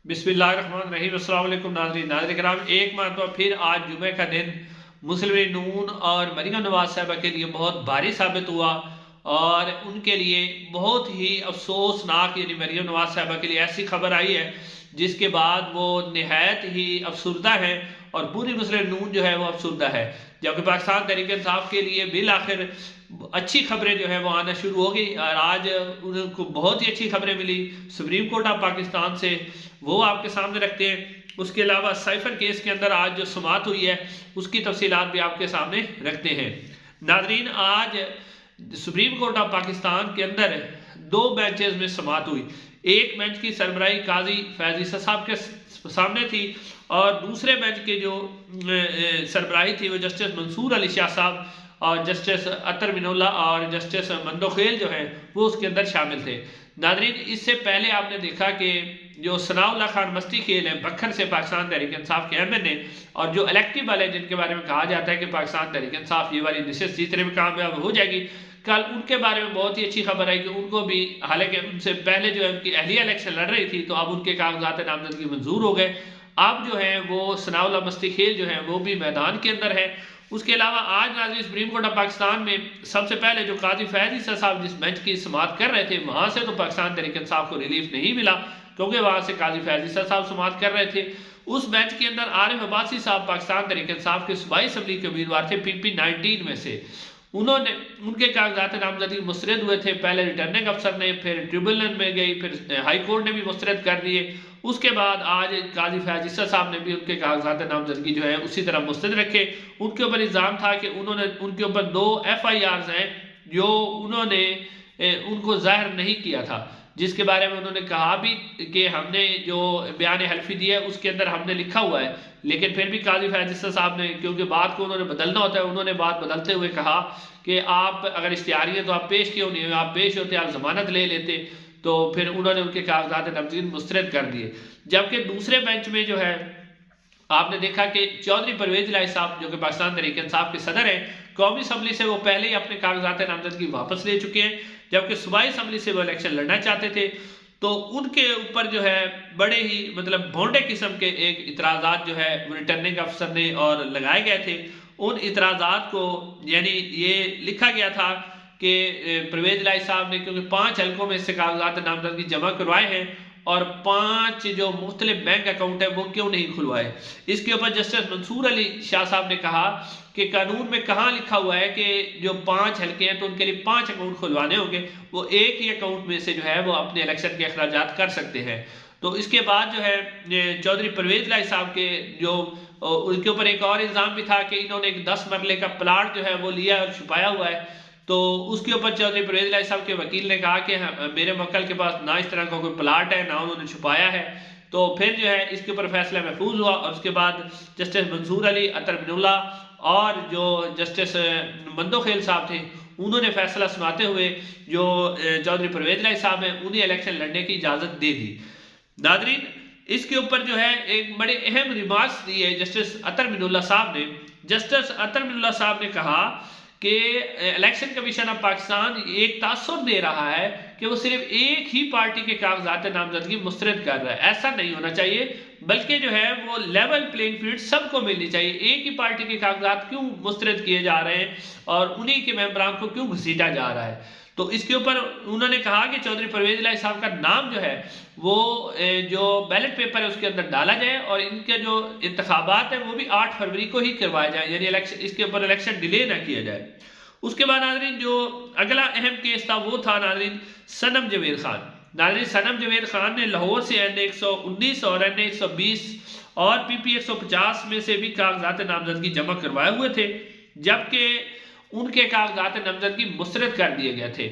बिस्मिल्लाहिर्रहमानिर्रहीम। अस्सलाम वालेकुम नाज़रीन किराम, एक मरतबा फिर आज जुमे का दिन मुस्लिम लीग नून और मरीम नवाज साहबा के लिए बहुत भारी साबित हुआ और उनके लिए बहुत ही अफसोसनाक, यानी मरीम नवाज साहबा के लिए ऐसी खबर आई है जिसके बाद वो नहायत ही अफसुर्दा है और पूरी मुस्लिम नून जो है वो अफसुर्दा है। जबकि पाकिस्तान तहरीक इंसाफ के लिए बिल आखिर अच्छी खबरें जो है वो आना शुरू हो गई और आज उनको बहुत ही अच्छी खबरें मिली सुप्रीम कोर्ट ऑफ पाकिस्तान से, वो आपके सामने रखते हैं। उसके अलावा साइफर केस के अंदर आज जो समाअत हुई है उसकी तफसीलात भी आपके सामने रखते हैं। नाजरीन, आज सुप्रीम कोर्ट ऑफ पाकिस्तान के अंदर दो बेंचेस में समाअत हुई। एक बेंच की सरबराही काजी फैज ईसा साहब के सामने थी और दूसरे बेंच के जो सरबराही थी वो जस्टिस मंसूर अली शाह साहब और जस्टिस अतर मिनोल्ला और जस्टिस मंदोखेल जो हैं वो उसके अंदर शामिल थे। नादरीन, इससे पहले आपने देखा कि जो सनाउल्लाह खान मस्ती खेल हैं बखर से पाकिस्तान तहरीक इंसाफ के MN और जो इलेक्टिव वाले जिनके बारे में कहा जाता है कि पाकिस्तान तहरीक इंसाफ ये वाली नशिस्त जीतने में कामयाब हो जाएगी, कल उनके बारे में बहुत ही अच्छी खबर आई कि उनको भी, हालांकि उनसे पहले जो है उनकी अहलिया इलेक्शन लड़ रही थी तो अब उनके कागजात नामजदगी मंजूर हो गए। अब जो है वो सनाउल्लाह मस्ती खेल जो है वो भी मैदान के अंदर है। उसके अलावा आज नाज़रीन सुप्रीम कोर्ट ऑफ पाकिस्तान में सबसे पहले जो काजी फैज ईसा साहब जिस बेंच की समाअत कर रहे थे वहां से तो पाकिस्तान तहरीक इंसाफ को रिलीफ नहीं मिला क्योंकि वहां से काजी फैज ईसा साहब समाअत कर रहे थे। उस बेंच के अंदर आरिफ अब्बासी साहब पाकिस्तान तहरीक इंसाफ के सूबाई असम्बली के उम्मीदवार थे PP19 में से। उन्होंने, उनके कागजात नामजदगी मुस्तरद हुए थे, पहले रिटर्निंग अफसर ने, फिर ट्रिब्यूनल में गई, फिर हाई कोर्ट ने भी मुस्तरद कर दिए। उसके बाद आज काजी फैज ईसा साहब ने भी उनके कागजात नामजदगी जो है उसी तरह मुस्तरद रखे। उनके ऊपर इल्ज़ाम था कि उन्होंने, उनके ऊपर 2 FIRs हैं जो उन्होंने उनको जाहिर नहीं किया था, जिसके बारे में उन्होंने कहा भी कि हमने जो बयान हल्फी दिया है उसके अंदर हमने लिखा हुआ है, लेकिन फिर भी काजी फैज ईसा साहब ने, क्योंकि बात को उन्होंने बदलना होता है, उन्होंने बात बदलते हुए कहा कि आप अगर इश्तिहारी हैं तो आप पेश क्यों नहीं हुए, आप पेश होते, आप जमानत ले लेते। तो फिर उन्होंने उनके कागजात नामजदगी मुस्तरद कर दिए। जबकि दूसरे बेंच में जो है आपने देखा कि चौधरी परवेज इलाही साहब जो कि पाकिस्तान तहरीक इंसाफ के सदर हैं, कौमी असम्बली से वो पहले ही अपने कागजात नामजदगी वापस ले चुके हैं, जबकि सूबाई असम्बली से वो इलेक्शन लड़ना चाहते थे। तो उनके ऊपर जो है बड़े ही भोंडे किस्म के एक इतराज़ात जो है रिटर्निंग अफसर ने और लगाए गए थे। उन इतराज़ात को, यानी ये लिखा गया था कि परवेज इलाही साहब ने, क्योंकि 5 हल्कों में से कागजात नामजदगी जमा करवाए हैं और 5 जो मुख्तलिफ बैंक अकाउंट है वो क्यों नहीं खुलवाए। इसके ऊपर जस्टिस मंसूर अली शाह साहब ने कहा कि कानून में कहाँ लिखा हुआ है कि जो 5 हल्के हैं तो उनके लिए 5 अकाउंट खुलवाने होंगे, वो एक ही अकाउंट में से जो है वो अपने इलेक्शन के अखराजात कर सकते हैं। तो इसके बाद जो है चौधरी परवेज इलाही साहब के जो, उनके ऊपर एक और इल्ज़ाम भी था कि इन्होंने एक 10 मरले का प्लाट जो है वो लिया और छुपाया हुआ है। तो उसके ऊपर चौधरी परवेज इलाही साहब के वकील ने कहा कि मेरे मक्कल के पास ना इस तरह का कोई प्लाट है ना उन्होंने छुपाया है। तो फिर जो है इसके ऊपर फैसला महफूज हुआ और उसके बाद जस्टिस मंसूर अली, अतर मिनुल्ला और जो जस्टिस मंदोखेल साहब थे उन्होंने फैसला सुनाते हुए जो चौधरी परवेज इलाही साहब हैं उन्हें इलेक्शन लड़ने की इजाज़त दे दी। नादरीन, इसके ऊपर जो है एक बड़े अहम रिमार्क्स दिए जस्टिस अतर मिनुल्ला साहब ने। जस्टिस अतर मिनुल्ला साहब ने कहा कि इलेक्शन कमीशन ऑफ पाकिस्तान एक तासुर दे रहा है कि वो सिर्फ एक ही पार्टी के कागजात नामजदगी मुस्तरद कर रहा है। ऐसा नहीं होना चाहिए, बल्कि जो है वो लेवल प्लेइंग फील्ड सबको मिलनी चाहिए। एक ही पार्टी के कागजात क्यों मुस्तरद किए जा रहे हैं और उन्हीं के मेंबरान को क्यों घसीटा जा रहा है। तो इसके ऊपर उन्होंने कहा कि चौधरी परवेज इलाही साहब का नाम जो है वो जो बैलेट पेपर है उसके अंदर डाला जाए और इनके जो इंतखाबात है वो भी 8 फरवरी को ही करवाए जाए, यानी इलेक्शन, इसके ऊपर इलेक्शन डिले ना किया जाए। उसके बाद नाजरीन जो अगला अहम केस था वो था नाजरीन सनम जवेद खान। नाजरीन, सनम जवेद खान ने लाहौर से N119 और N120 और PP 150 में से भी कागजात नामजदगी जमा करवाए हुए थे, जबकि उनके कागजात नामजदगी मुस्तरद कर दिए गए थे।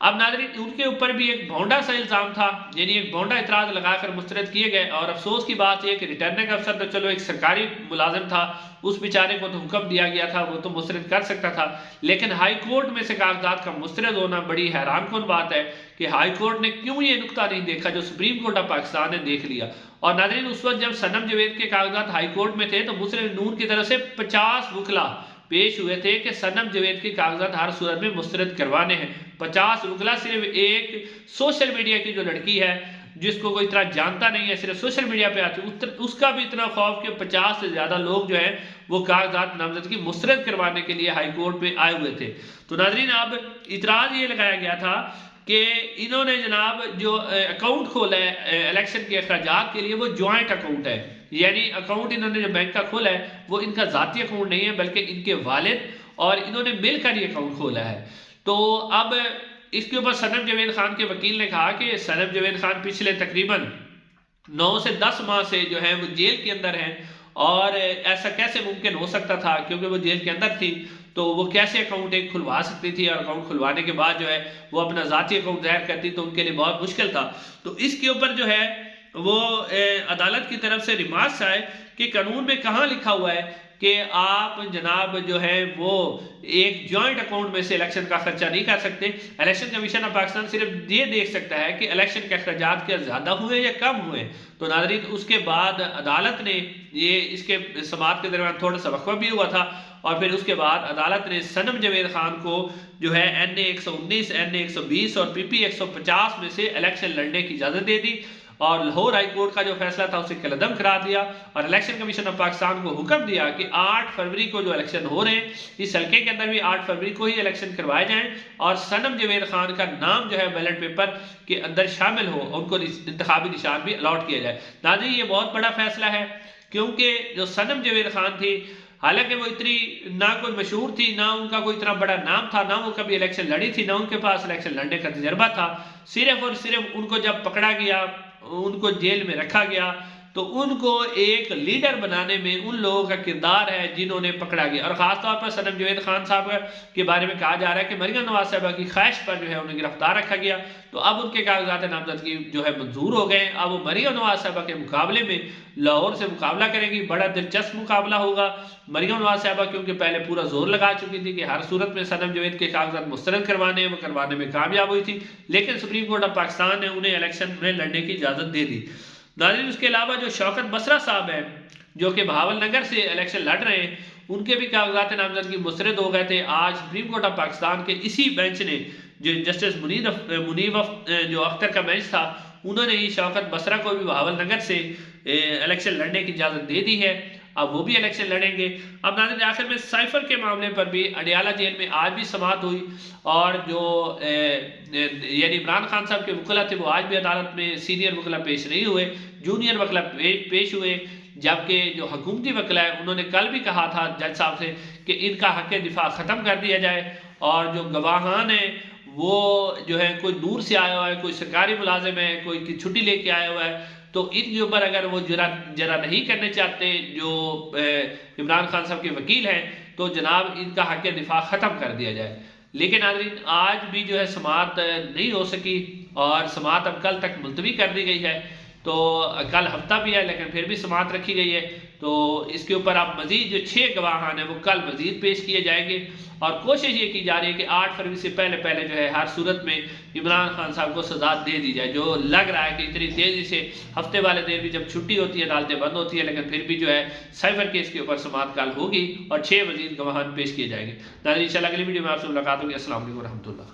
अब नाज़रीन, उनके ऊपर भी एक भोंडा सा इल्ज़ाम था, यानी एक भोंडा इतराज़ लगाकर मुस्तरद किए गए। और अफसोस की बात यह कि रिटर्निंग अफसर तो चलो एक सरकारी मुलाजिम था, उस बेचारे को तो हुक्म दिया गया था, वो तो मुस्तरद कर सकता था, लेकिन हाई कोर्ट में से कागजात का मुस्तरद होना बड़ी हैरान कुन बात है कि हाई कोर्ट ने क्यों ये नुकता नहीं देखा जो सुप्रीम कोर्ट ऑफ पाकिस्तान ने देख लिया। और नाज़रीन, उस वक्त जब सनम जवेद के कागजात हाई कोर्ट में थे तो मुस्लिम नून की तरफ से 50 वकला पेश हुए थे कि सनम जवेद के कागजात हर सूरत में मुस्तरद करवाने हैं। 50 वकला, सिर्फ एक सोशल मीडिया की जो लड़की है जिसको कोई इतना जानता नहीं है, सिर्फ सोशल मीडिया पे आती है, उसका भी इतना खौफ कि 50 से ज़्यादा लोग जो है वो कागजात नामजदगी मुस्तरद करवाने के लिए हाई कोर्ट पे आए हुए थे। तो नाज़रीन, अब इतराज़ ये लगाया गया था कि इन्होंने जनाब जो अकाउंट खोला है इलेक्शन के अखराजात के लिए, वो जॉइंट अकाउंट है, यानी अकाउंट इन्होंने जो बैंक का खोला है वो इनका ज़ाती अकाउंट नहीं है, बल्कि इनके वालिद और इन्होंने मिलकर ये अकाउंट खोला है। तो अब इसके ऊपर सनम जवेद खान के वकील ने कहा कि सनम जवेद खान पिछले तकरीबन 9 से 10 माह से जो है वो जेल के अंदर हैं, और ऐसा कैसे मुमकिन हो सकता था, क्योंकि वो जेल के अंदर थी तो वो कैसे अकाउंट एक खुलवा सकती थी, और अकाउंट खुलवाने के बाद जो है वो अपना ज़ाती अकाउंट ज़ाहिर करती, तो उनके लिए बहुत मुश्किल था। तो इसके ऊपर जो है वो अदालत की तरफ से रिमार्क्स आए कि कानून में कहाँ लिखा हुआ है कि आप जनाब जो है वो एक जॉइंट अकाउंट में से इलेक्शन का खर्चा नहीं कर सकते। इलेक्शन कमीशन ऑफ पाकिस्तान सिर्फ ये देख सकता है कि इलेक्शन के अखराजात क्या ज़्यादा हुए या कम हुए। तो नाज़रीन, उसके बाद अदालत ने ये इसके समाअत के दरमियान थोड़ा सा वक्फा भी हुआ था, और फिर उसके बाद अदालत ने सनम जवेद खान को जो है NA 119, NA 120 और PP 150 में से इलेक्शन लड़ने की इजाज़त दे दी, और लाहौर हाई कोर्ट का जो फैसला था उसे कलअदम करार दिया, और इलेक्शन कमीशन ऑफ पाकिस्तान को हुक्म दिया कि 8 फरवरी को जो इलेक्शन हो रहे हैं इस हल्के के अंदर भी 8 फरवरी को ही इलेक्शन करवाए जाएं, और सनम जवेद खान का नाम जो है बैलेट पेपर के अंदर शामिल हो, उनको इंतखाबी निशान भी अलॉट किया जाए। नाज़रीन, ये बहुत बड़ा फैसला है, क्योंकि जो सनम जवेद खान थी, हालांकि वो इतनी ना कोई मशहूर थी, ना उनका कोई इतना बड़ा नाम था, ना वो कभी इलेक्शन लड़ी थी, ना उनके पास इलेक्शन लड़ने का तजर्बा था। सिर्फ और सिर्फ उनको जब पकड़ा गया, उनको जेल में रखा गया, तो उनको एक लीडर बनाने में उन लोगों का किरदार है जिन्होंने पकड़ा गया। और ख़ासतौर पर सनम जवेद खान साहब के बारे में कहा जा रहा है कि मरियम नवाज साहिबा की ख्वाहिश पर जो है उन्हें गिरफ्तार रखा गया, तो अब उनके कागजात नामजदगी जो है मंजूर हो गए। अब वो मरियम नवाज साहिबा के मुकाबले में लाहौर से मुकाबला करेंगी। बड़ा दिलचस्प मुकाबला होगा। मरियम नवाज साहिबा क्योंकि पहले पूरा जोर लगा चुकी थी कि हर सूरत में सनम जवेद के कागजात मुस्तरद करवाने, वो करवाने में कामयाब हुई थी, लेकिन सुप्रीम कोर्ट ऑफ पाकिस्तान ने उन्हें इलेक्शन में लड़ने की इजाज़त दे दी। नाज़रीन, उसके अलावा जो शौकत बसरा साहब हैं जो कि बहावलनगर से इलेक्शन लड़ रहे हैं, उनके भी कागजात नामजदगी मुस्तरद हो गए थे। आज सुप्रीम कोर्ट ऑफ पाकिस्तान के इसी बेंच ने, जो जस्टिस मुनीब जो अख्तर का बेंच था, उन्होंने ही शौकत बसरा को भी बहावलनगर से इलेक्शन लड़ने की इजाज़त दे दी है। अब वो भी इलेक्शन लड़ेंगे। अब नाज़रीन, आखिर में साइफर के मामले पर भी अडियाला जेल में आज भी समाअत हुई, और जो यानी इमरान खान साहब के वकील थे वो आज भी अदालत में सीनियर वकील पेश नहीं हुए, जूनियर वकील पेश हुए, जबकि जो हुकूमती वकील है उन्होंने कल भी कहा था जज साहब से कि इनका हक दिफा ख़त्म कर दिया जाए, और जो गवाहान है वो जो है कोई दूर से आया हुआ है, कोई सरकारी मुलाजिम है, कोई की छुट्टी लेके आया हुआ है, तो इनके ऊपर अगर वो जरा नहीं करने चाहते जो इमरान खान साहब के वकील हैं, तो जनाब इनका हक दिफा ख़त्म कर दिया जाए। लेकिन नाज़रीन, आज भी जो है समाअत नहीं हो सकी, और समाअत अब कल तक मुलतवी कर दी गई है। तो कल हफ्ता भी है, लेकिन फिर भी समाअत रखी गई है। तो इसके ऊपर अब मजीद जो 6 गवाहान हैं वो कल मजीद पेश किए जाएंगे, और कोशिश ये की जा रही है कि 8 फरवरी से पहले जो है हर सूरत में इमरान खान साहब को सजा दे दी जाए। जो लग रहा है कि इतनी तेज़ी से हफ्ते वाले दिन भी जब छुट्टी होती है, अदालतें बंद होती है, लेकिन फिर भी जो है साइफर केस के ऊपर समाअत कल होगी और 6 मजीद गवाहान पेश किए जाएंगे। नाज़रीन, इंशाअल्लाह अगली वीडियो में आपसे मुलाकात होगी। अस्सलाम वालेकुम रहमतुल्लाह।